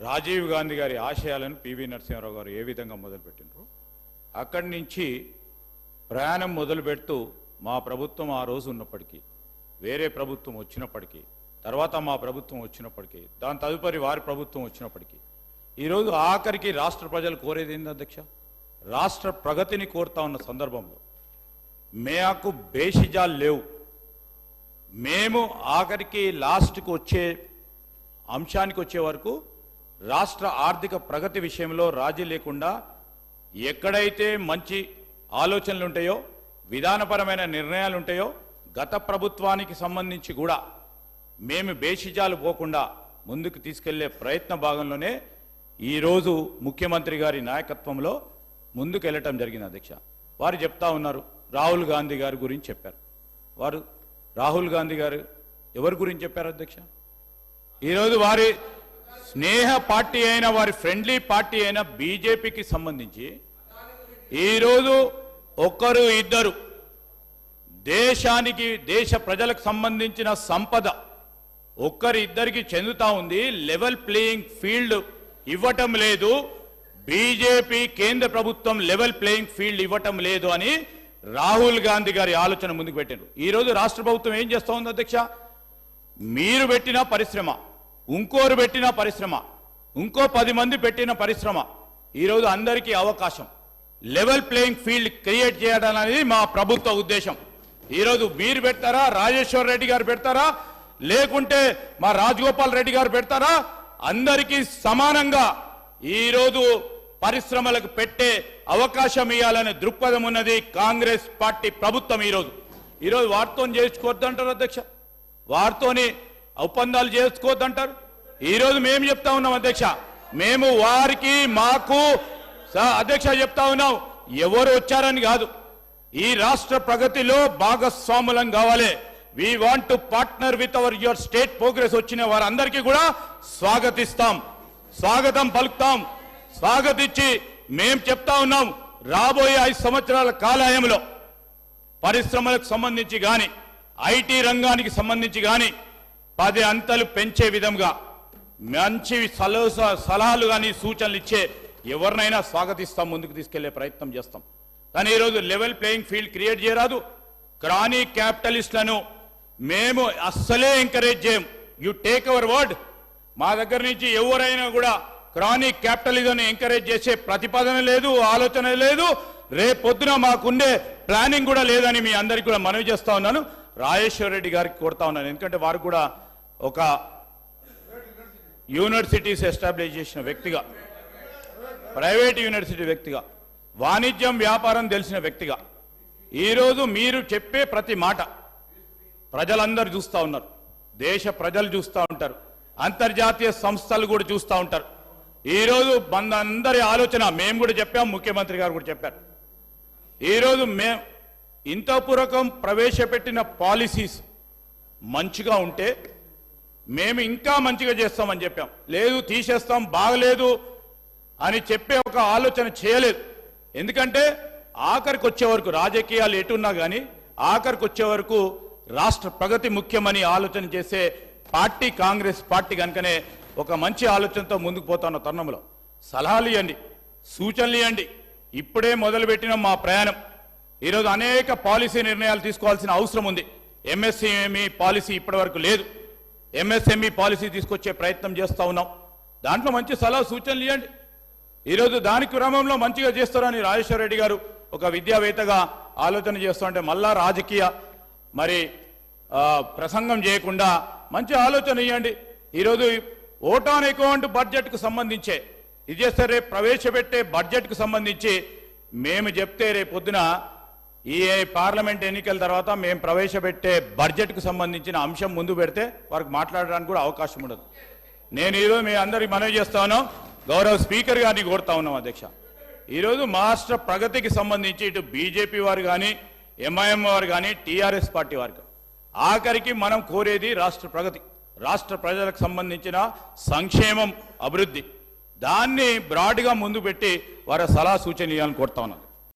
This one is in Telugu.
రాజీవ్ గాంధీ గారి ఆశయాలను పివి నరసింహారావు గారు ఏ విధంగా మొదలుపెట్టినారు అక్కడి నుంచి ప్రయాణం మొదలుపెడుతూ మా ప్రభుత్వం ఆ రోజు ఉన్నప్పటికీ వేరే ప్రభుత్వం వచ్చినప్పటికీ తర్వాత మా ప్రభుత్వం వచ్చినప్పటికీ దాని తదుపరి వారి ప్రభుత్వం వచ్చినప్పటికీ ఈరోజు ఆఖరికి రాష్ట్ర ప్రజలు కోరేది ఏంది అధ్యక్ష? రాష్ట్ర ప్రగతిని కోరుతా ఉన్న సందర్భంలో మాకు బేషిజాలు లేవు. మేము ఆఖరికి లాస్ట్కి వచ్చే అంశానికి వచ్చే వరకు రాష్ట్ర ఆర్థిక ప్రగతి విషయంలో రాజీ లేకుండా ఎక్కడైతే మంచి ఆలోచనలు ఉంటాయో విధానపరమైన నిర్ణయాలు ఉంటాయో గత ప్రభుత్వానికి సంబంధించి కూడా మేము బేషిజాలు పోకుండా ముందుకు తీసుకెళ్లే ప్రయత్న భాగంలోనే ఈరోజు ముఖ్యమంత్రి గారి నాయకత్వంలో ముందుకు వెళ్ళటం జరిగింది అధ్యక్ష. వారు చెప్తా ఉన్నారు రాహుల్ గాంధీ గారి గురించి చెప్పారు. వారు రాహుల్ గాంధీ గారు ఎవరి గురించి చెప్పారు అధ్యక్ష? ఈరోజు వారి స్నేహ పార్టీ అయిన వారి ఫ్రెండ్లీ పార్టీ అయిన బీజేపీకి సంబంధించి ఈరోజు ఒక్కరు ఇద్దరు దేశానికి దేశ ప్రజలకు సంబంధించిన సంపద ఒక్కరి ఇద్దరికి చెందుతా ఉంది. లెవెల్ ప్లేయింగ్ ఫీల్డ్ ఇవ్వటం లేదు. బీజేపీ కేంద్ర ప్రభుత్వం లెవెల్ ప్లేయింగ్ ఫీల్డ్ ఇవ్వటం లేదు అని రాహుల్ గాంధీ గారి ఆలోచన ముందుకు పెట్టారు. ఈరోజు రాష్ట్ర ప్రభుత్వం ఏం చేస్తూ ఉంది అధ్యక్ష? మీరు పెట్టిన పరిశ్రమ, ఇంకోరు పెట్టిన పరిశ్రమ, ఇంకో 10 మంది పెట్టిన పరిశ్రమ, ఈరోజు అందరికీ అవకాశం లెవెల్ ప్లేయింగ్ ఫీల్డ్ క్రియేట్ చేయడం అనేది మా ప్రభుత్వ ఉద్దేశం. ఈరోజు మీరు పెడతారా, రాజేశ్వర్ రెడ్డి గారు పెడతారా, లేకుంటే మా రాజగోపాల్ రెడ్డి గారు పెడతారా, అందరికీ సమానంగా ఈరోజు పరిశ్రమలకు పెట్టే అవకాశం ఇవ్వాలనే దృక్పథం ఉన్నది కాంగ్రెస్ పార్టీ ప్రభుత్వం. ఈరోజు వారితో చేసుకోవద్దంటారు అధ్యక్ష, వారితోని ఒప్పందాలు చేసుకోవద్దంటారు. ఈరోజు మేము చెప్తా ఉన్నాం అధ్యక్ష, మేము వారికి మాకు అధ్యక్ష చెప్తా ఉన్నాం, ఎవరు వచ్చారని కాదు, ఈ రాష్ట్ర ప్రగతిలో భాగస్వాములం కావాలి. We want to partner with our your state progress. వచ్చిన వారందరికీ కూడా స్వాగతిస్తాం, స్వాగతం పలుకుతాం. స్వాగతించి మేం చెప్తా ఉన్నాం, రాబోయే 5 సంవత్సరాల కాలాయంలో పరిశ్రమలకు సంబంధించి కానీ ఐటీ రంగానికి సంబంధించి కానీ 10 అంతలు పెంచే విధంగా మంచి సలహాలు కానీ సూచనలు ఇచ్చే ఎవరినైనా స్వాగతిస్తాం, ముందుకు తీసుకెళ్లే ప్రయత్నం చేస్తాం. కానీ ఈరోజు లెవెల్ ప్లేయింగ్ ఫీల్డ్ క్రియేట్ చేయరాదు. క్రానీ క్యాపిటలిస్టులను మేము అస్సలే ఎంకరేజ్ చేయం. You take our word. మా దగ్గర నుంచి ఎవరైనా కూడా క్రానీ క్యాపిటలిజం ఎంకరేజ్ చేసే ప్రతిపాదన లేదు, ఆలోచన లేదు, రేపొద్దున మాకుండే ప్లానింగ్ కూడా లేదని మీ అందరికీ కూడా మనవి చేస్తా ఉన్నాను. రాజేశ్వర్ రెడ్డి గారికి కోరుతా ఉన్నాను, ఎందుకంటే వారు కూడా ఒక యూనివర్సిటీస్ ఎస్టాబ్లిష్ చేసిన వ్యక్తిగా, ప్రైవేట్ యూనివర్సిటీ వ్యక్తిగా, వాణిజ్యం వ్యాపారం తెలిసిన వ్యక్తిగా ఈరోజు మీరు చెప్పే ప్రతి మాట ప్రజలందరూ చూస్తూ ఉన్నారు, దేశ ప్రజలు చూస్తూ ఉంటారు, అంతర్జాతీయ సంస్థలు కూడా చూస్తూ ఉంటారు. ఈరోజు మనందరి ఆలోచన, మేము కూడా చెప్పాం, ముఖ్యమంత్రి గారు కూడా చెప్పారు, ఈరోజు మేము ఇంతపూర్వకం ప్రవేశపెట్టిన పాలసీస్ మంచిగా ఉంటే మేము ఇంకా మంచిగా చేస్తామని చెప్పాం. లేదు తీసేస్తాం, బాగలేదు అని చెప్పే ఒక ఆలోచన చేయలేదు. ఎందుకంటే ఆఖరికి వచ్చే వరకు రాజకీయాలు ఎటున్నా కానీ ఆఖరికి వచ్చే వరకు రాష్ట్ర ప్రగతి ముఖ్యమని ఆలోచన చేసే పార్టీ కాంగ్రెస్ పార్టీ కనుకనే ఒక మంచి ఆలోచనతో ముందుకు పోతున్న తరుణంలో సలహాలు ఇవ్వండి, సూచనలు ఇవ్వండి. ఇప్పుడే మొదలుపెట్టిన మా ప్రయాణం. ఈరోజు అనేక పాలసీ నిర్ణయాలు తీసుకోవాల్సిన అవసరం ఉంది. ఎంఎస్ఎంఈ పాలసీ ఇప్పటి వరకు లేదు. ఎంఎస్ఎంఈ పాలసీ తీసుకొచ్చే ప్రయత్నం చేస్తూ ఉన్నాం. దాంట్లో మంచి సలహా సూచనలు ఇవ్వండి. ఈరోజు దాని క్రమంలో మంచిగా చేస్తారని రాజేశ్వర రెడ్డి గారు ఒక విద్యావేత్తగా ఆలోచన చేస్తుంటే మళ్ళా రాజకీయ ప్రసంగం చేయకుండా మంచి ఆలోచన ఇవ్వండి. ఈరోజు ఓట్ ఆన్ అకౌంట్ బడ్జెట్కు సంబంధించే ఇది చేస్తే రేపు ప్రవేశపెట్టే బడ్జెట్కు సంబంధించి మేము చెప్తే రేపొద్దున ఈ పార్లమెంట్ ఎన్నికల తర్వాత మేము ప్రవేశపెట్టే బడ్జెట్కు సంబంధించిన అంశం ముందు పెడితే వారికి మాట్లాడడానికి కూడా అవకాశం ఉండదు. నేను ఈరోజు మీ అందరికి మనవి చేస్తాను, గౌరవ స్పీకర్ గారిని కోరుతా ఉన్నాం అధ్యక్ష, ఈరోజు రాష్ట్ర ప్రగతికి సంబంధించి ఇటు బీజేపీ వారు కానీ ఎంఐఎం వారు కానీ టీఆర్ఎస్ పార్టీ వారు ఆఖరికి మనం కోరేది రాష్ట్ర ప్రగతి, రాష్ట్ర ప్రజలకు సంబంధించిన సంక్షేమం, అభివృద్ధి. దాన్ని బ్రాడ్గా ముందు పెట్టి వారి సలహా సూచన ఇవ్వాలని కోరుతా ఉన్నాం.